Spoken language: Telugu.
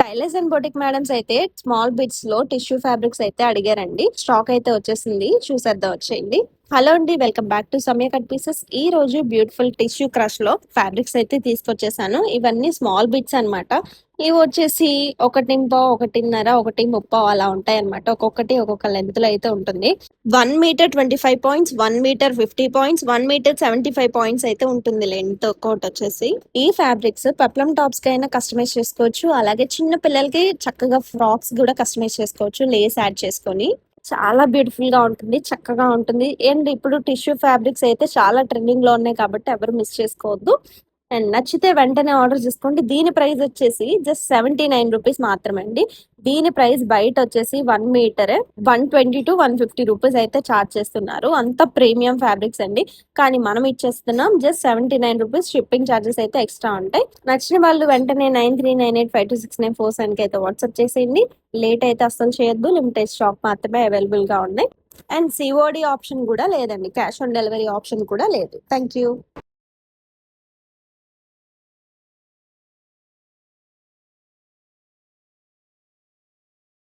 టైలర్స్ అండ్ బొటిక్ మేడమ్స్ అయితే స్మాల్ బిట్స్ లో టిష్యూ ఫ్యాబ్రిక్స్ అయితే అడిగారండి. స్టాక్ అయితే వచ్చేసింది, చూసేద్దాం వచ్చేయండి. హలో అండి, వెల్కమ్ బ్యాక్ టు సమయ కట్ పీసెస్. ఈ రోజు బ్యూటిఫుల్ టిష్యూ క్రష్ లో ఫ్యాబ్రిక్స్ అయితే తీసుకొచ్చేసాను. ఇవన్నీ స్మాల్ బిట్స్ అన్నమాట. ఇవి వచ్చేసి 1.5, 1.5, 1.30 అలా ఉంటాయి అనమాట. ఒక్కొక్కటి ఒక్కొక్క లెంత్ లో అయితే ఉంటుంది. 1 metre 25 points, 1 metre 50 points, 1 metre 75 points అయితే ఉంటుంది లెంత్ కోట్ వచ్చేసి. ఈ ఫ్యాబ్రిక్స్ పెప్లం టాప్స్ కి అయినా కస్టమైజ్ చేసుకోవచ్చు, అలాగే చిన్న పిల్లలకి చక్కగా ఫ్రాక్స్ కూడా కస్టమైజ్ చేసుకోవచ్చు లేస్ యాడ్ చేసుకొని. చాలా బ్యూటిఫుల్ గా ఉంటుంది, చక్కగా ఉంటుంది. అండ్ ఇప్పుడు టిష్యూ ఫ్యాబ్రిక్స్ అయితే చాలా ట్రెండింగ్ లో ఉన్నాయి కాబట్టి ఎవరు మిస్ చేసుకోవద్దు. అండ్ నచ్చితే వెంటనే ఆర్డర్ చేసుకోండి. దీని ప్రైస్ వచ్చేసి జస్ట్ 79 రూపీస్ మాత్రమే అండి. దీని ప్రైస్ బయట వచ్చేసి 1 మీటర్ 120 to 150 రూపీస్ అయితే ఛార్జ్ చేస్తున్నారు. అంత ప్రీమియం ఫ్యాబ్రిక్స్ అండి. కానీ మనం ఇచ్చేస్తున్నాం జస్ట్ 79 రూపీస్. షిప్పింగ్ ఛార్జెస్ అయితే ఎక్స్ట్రా ఉంటాయి. నచ్చిన వాళ్ళు వెంటనే 9398526947 కి అయితే వాట్సాప్ చేసేయండి. లేట్ అయితే అస్సలు చేయొద్దు. లిమిటెడ్ స్టాక్ మాత్రమే అవైలబుల్ గా ఉన్నాయి. అండ్ సిఓడి ఆప్షన్ కూడా లేదండి, క్యాష్ ఆన్ డెలివరీ ఆప్షన్ కూడా లేదు. Thank you.